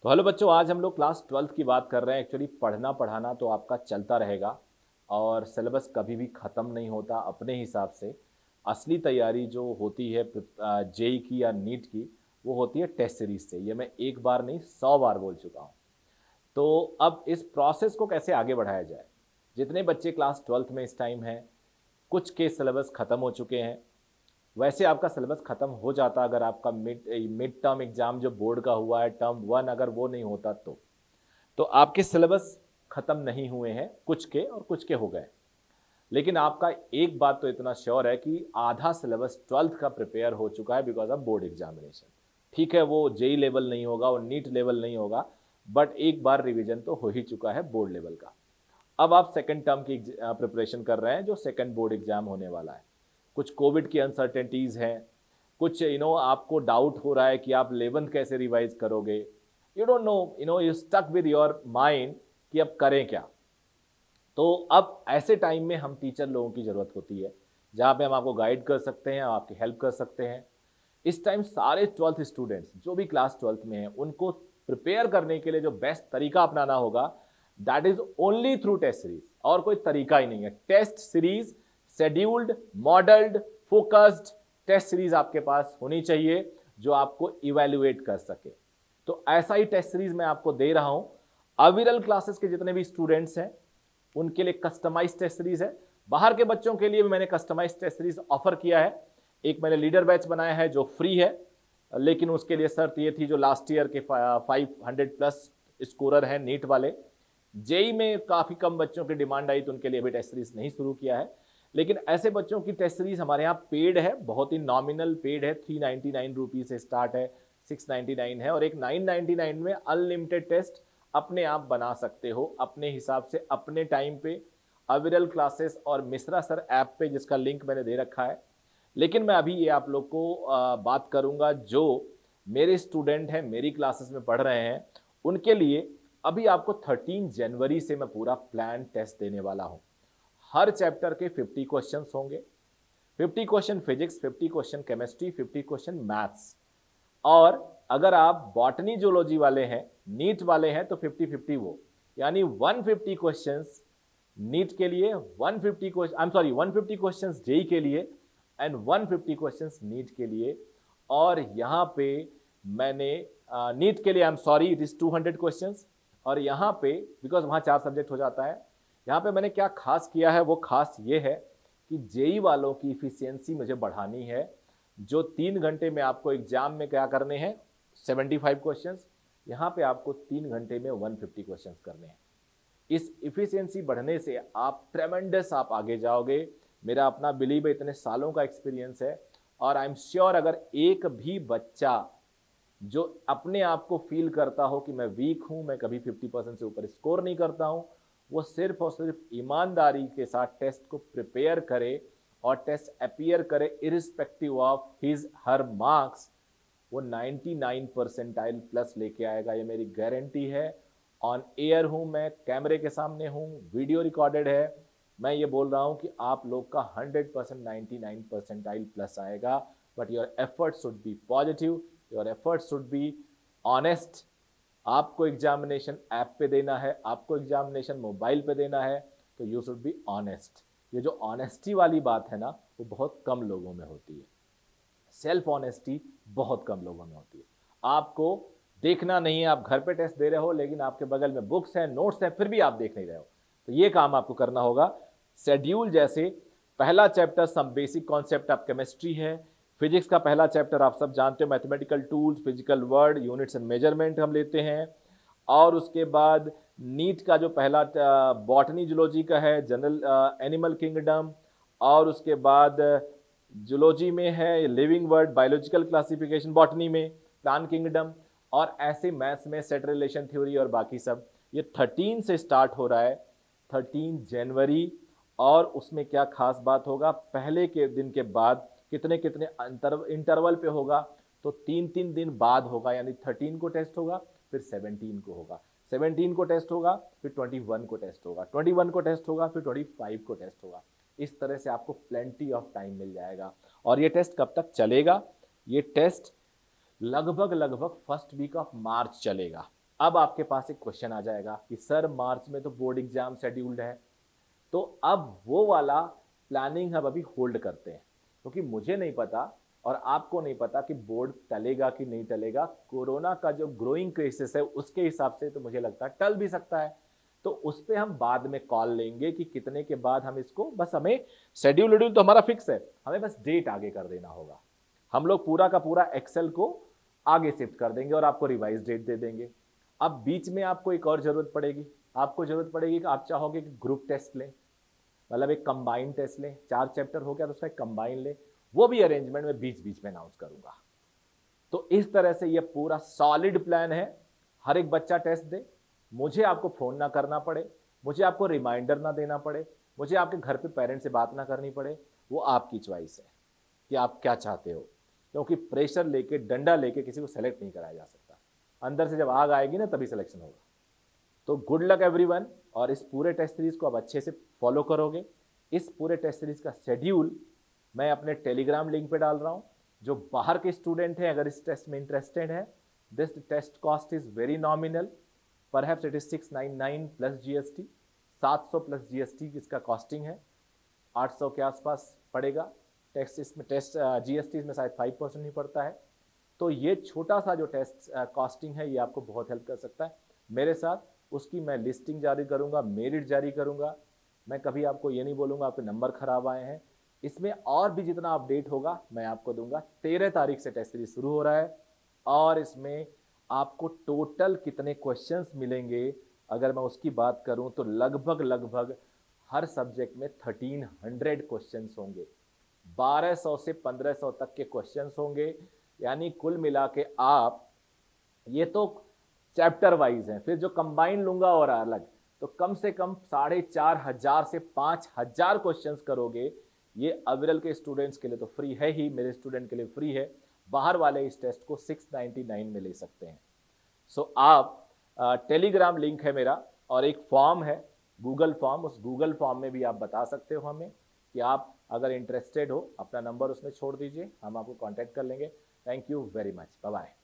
तो हेलो बच्चों, आज हम लोग क्लास 12th की बात कर रहे हैं। एक्चुअली पढ़ना पढ़ाना तो आपका चलता रहेगा और सिलेबस कभी भी ख़त्म नहीं होता अपने हिसाब से। असली तैयारी जो होती है जेई की या नीट की, वो होती है टेस्ट सीरीज से। ये मैं एक बार नहीं 100 बार बोल चुका हूँ। तो अब इस प्रोसेस को कैसे आगे बढ़ाया जाए। जितने बच्चे क्लास 12th में इस टाइम हैं, कुछ के सिलेबस ख़त्म हो चुके हैं। वैसे आपका सिलेबस खत्म हो जाता अगर आपका मिड टर्म एग्जाम जो बोर्ड का हुआ है, टर्म वन, अगर वो नहीं होता तो आपके सिलेबस खत्म नहीं हुए हैं, कुछ के और कुछ के हो गए। लेकिन आपका एक बात तो इतना श्योर है कि आधा सिलेबस 12th का प्रिपेयर हो चुका है बिकॉज ऑफ बोर्ड एग्जामिनेशन। ठीक है, वो जेई लेवल नहीं होगा और नीट लेवल नहीं होगा, बट एक बार रिवीजन तो हो ही चुका है बोर्ड लेवल का। अब आप सेकेंड टर्म की प्रिपरेशन कर रहे हैं, जो सेकेंड बोर्ड एग्जाम होने वाला है। कुछ कोविड की अनसर्टेनिटीज हैं, कुछ आपको डाउट हो रहा है कि आप 11th कैसे रिवाइज करोगे। You don't know, you stuck with your mind कि अब करें क्या। तो अब ऐसे टाइम में हम टीचर लोगों की ज़रूरत होती है, जहाँ पे हम आपको गाइड कर सकते हैं, आपकी हेल्प कर सकते हैं। इस टाइम सारे 12th स्टूडेंट्स जो भी क्लास 12th में हैं, उनको प्रिपेयर करने के लिए जो बेस्ट तरीका अपनाना होगा, that is only through test series. और कोई तरीका ही नहीं है। Test series, scheduled, modelled, focused test series आपके पास होनी चाहिए, जो आपको इवेल्युएट कर सके। तो ऐसा ही टेस्ट सीरीज मैं आपको दे रहा हूं। अविरल क्लासेस के जितने भी स्टूडेंट्स हैं, उनके लिए कस्टमाइज टेस्ट सीरीज है। बाहर के बच्चों के लिए भी मैंने कस्टमाइज टेस्ट सीरीज ऑफर किया है। एक मैंने लीडर बैच बनाया है जो फ्री है, लेकिन उसके लिए शर्त ये थी जो लास्ट ईयर के 500 प्लस स्कोरर हैं नीट वाले। जेई में काफ़ी कम बच्चों की डिमांड आई तो उनके लिए अभी टेस्ट सीरीज नहीं शुरू किया है। लेकिन ऐसे बच्चों की टेस्ट सीरीज हमारे यहाँ पेड है, बहुत ही नॉमिनल पेड है। 399 रुपीज से स्टार्ट है, 699 है, और एक 999 में अनलिमिटेड टेस्ट अपने आप बना सकते हो अपने हिसाब से, अपने टाइम पे। अविरल क्लासेस और मिश्रा सर ऐप पे, जिसका लिंक मैंने दे रखा है। लेकिन मैं अभी ये आप लोग को बात करूंगा जो मेरे स्टूडेंट हैं, मेरी क्लासेस में पढ़ रहे हैं, उनके लिए अभी आपको 13 जनवरी से मैं पूरा प्लान टेस्ट देने वाला हूं। हर चैप्टर के 50 क्वेश्चंस होंगे। 50 question physics, 50 question chemistry, 50 question maths. और अगर आप बॉटनी जोलॉजी वाले हैं, नीट वाले हैं, तो 50-50 वो, यानी 150 क्वेश्चंस नीट के लिए, 150 question, I am sorry, 150 questions JEE के लिए एंड 150 क्वेश्चंस नीट के लिए। और यहाँ पे मैंने नीट के लिए, आई am sorry, it is 200 questions. और यहाँ पे बिकॉज वहाँ 4 सब्जेक्ट हो जाता है, यहाँ पे मैंने क्या खास किया है, वो खास ये है कि जेई वालों की इफिशियंसी मुझे बढ़ानी है। जो 3 घंटे में आपको एग्जाम में क्या करने हैं, 75 क्वेश्चंस, यहाँ पे आपको 3 घंटे में 150 क्वेश्चंस करने हैं। इस इफिशियंसी बढ़ने से आप ट्रेमेंडस आप आगे जाओगे। मेरा अपना बिलीव है, इतने सालों का एक्सपीरियंस है। और आई एम श्योर अगर एक भी बच्चा जो अपने आप को फील करता हो कि मैं वीक हूं, मैं कभी 50% से ऊपर स्कोर नहीं करता हूं, वो सिर्फ और सिर्फ ईमानदारी के साथ टेस्ट को प्रिपेयर करे और टेस्ट अपीयर करे irrespective of his her marks, वो 99 परसेंटाइल प्लस लेके आएगा। ये मेरी गारंटी है। ऑन एयर हूं मैं, कैमरे के सामने हूं, वीडियो रिकॉर्डेड है। मैं ये बोल रहा हूं कि आप लोग का 100% 99 परसेंटाइल प्लस आएगा। But your effort should be positive, your effort should be honest. आपको एग्जामिनेशन ऐप पे देना है, आपको एग्जामिनेशन मोबाइल पे देना है, तो यू शुड बी ऑनेस्ट। ये जो ऑनेस्टी वाली बात है ना, वो बहुत कम लोगों में होती है। सेल्फ ऑनेस्टी बहुत कम लोगों में होती है। आपको देखना नहीं है, आप घर पे टेस्ट दे रहे हो लेकिन आपके बगल में बुक्स हैं, नोट्स हैं, फिर भी आप देख नहीं रहे हो। तो ये काम आपको करना होगा। शेड्यूल जैसे पहला chapter some basic concept of chemistry है। फिजिक्स का पहला चैप्टर आप सब जानते हो, mathematical tools, physical world, units and measurement हम लेते हैं। और उसके बाद नीट का जो पहला बॉटनी जूलॉजी का है, जनरल एनिमल किंगडम। और उसके बाद जूलॉजी में है living word, biological classification, botany में प्लांट किंगडम। और ऐसे मैथ्स में सेट रिलेशन थ्योरी और बाकी सब। ये 13 से स्टार्ट हो रहा है, 13 जनवरी। और उसमें क्या खास बात होगा, पहले के दिन के बाद कितने कितने इंटरवल पे होगा, तो 3-3 दिन बाद होगा। यानी 13 को टेस्ट होगा, फिर 17 को होगा, 17 को टेस्ट होगा, फिर 21 को टेस्ट होगा, 21 को टेस्ट होगा, फिर 25 को टेस्ट होगा। इस तरह से आपको प्लेंटी ऑफ टाइम मिल जाएगा। और ये टेस्ट कब तक चलेगा, ये टेस्ट लगभग लगभग फर्स्ट वीक ऑफ मार्च चलेगा। अब आपके पास एक क्वेश्चन आ जाएगा कि सर मार्च में तो बोर्ड एग्जाम शेड्यूल्ड है, तो अब वो वाला प्लानिंग हम अभी होल्ड करते हैं, क्योंकि मुझे नहीं पता और आपको नहीं पता कि बोर्ड टलेगा कि नहीं टलेगा। कोरोना का जो ग्रोइंग केसेस है उसके हिसाब से तो मुझे लगता है टल भी सकता है, तो उस पर हम बाद में कॉल लेंगे कि कितने के बाद हम इसको, बस हमें शेड्यूल तो हमारा फिक्स है, हमें बस डेट आगे कर देना होगा। हम लोग पूरा का पूरा एक्सेल को आगे शिफ्ट कर देंगे और आपको रिवाइज डेट दे देंगे। अब बीच में आपको एक और जरूरत पड़ेगी, आपको जरूरत पड़ेगी कि आप चाहोगे कि ग्रुप टेस्ट लें, मतलब एक कंबाइन टेस्ट लें, 4 चैप्टर हो गया तो उसका एक कंबाइन लें, वो भी अरेंजमेंट में बीच बीच में अनाउंस करूंगा। तो इस तरह से ये पूरा सॉलिड प्लान है। हर एक बच्चा टेस्ट दे, मुझे आपको फोन ना करना पड़े, मुझे आपको रिमाइंडर ना देना पड़े, मुझे आपके घर पे पेरेंट्स से बात ना करनी पड़े, वो आपकी चॉइस है कि आप क्या चाहते हो, क्योंकि प्रेशर लेके डंडा लेके किसी को सेलेक्ट नहीं कराया जा सकता। अंदर से जब आग आएगी ना तभी सिलेक्शन होगा। तो गुड लक एवरीवन, और इस पूरे टेस्ट सीरीज को आप अच्छे से फॉलो करोगे। इस पूरे टेस्ट सीरीज का शेड्यूल मैं अपने टेलीग्राम लिंक पे डाल रहा हूं। जो बाहर के स्टूडेंट हैं अगर इस टेस्ट में इंटरेस्टेड है, this test cost is very nominal, perhaps it is 699 plus GST, 700 plus GST इसका कॉस्टिंग है, 800 के आसपास पड़ेगा। टेस्ट इसमें टेस्ट जीएसटी इसमें शायद 5% ही पड़ता है। तो ये छोटा सा जो टेस्ट कॉस्टिंग है ये आपको बहुत हेल्प कर सकता है मेरे साथ। उसकी मैं लिस्टिंग जारी करूंगा, मेरिट जारी करूंगा। मैं कभी आपको ये नहीं बोलूंगा आपके नंबर खराब आए हैं। इसमें और भी जितना अपडेट होगा मैं आपको दूंगा। 13 तारीख से टेस्ट सीरीज शुरू हो रहा है और इसमें आपको टोटल कितने क्वेश्चंस मिलेंगे अगर मैं उसकी बात करूं तो लगभग लगभग हर सब्जेक्ट में 1300 क्वेश्चंस होंगे, 1200 से 1500 तक के क्वेश्चंस होंगे। यानी कुल मिला के आप, ये तो चैप्टर वाइज है, फिर जो कंबाइन लूंगा और अलग, तो कम से कम 4500 से 5000 क्वेश्चंस करोगे। ये अविरल के स्टूडेंट्स के लिए तो फ्री है ही, मेरे स्टूडेंट के लिए फ्री है। बाहर वाले इस टेस्ट को 699 में ले सकते हैं। सो आप टेलीग्राम लिंक है मेरा और एक फॉर्म है गूगल फॉर्म, उस गूगल फॉर्म में भी आप बता सकते हो हमें कि आप अगर इंटरेस्टेड हो, अपना नंबर उसमें छोड़ दीजिए, हम आपको कांटेक्ट कर लेंगे। Thank you very much, bye bye.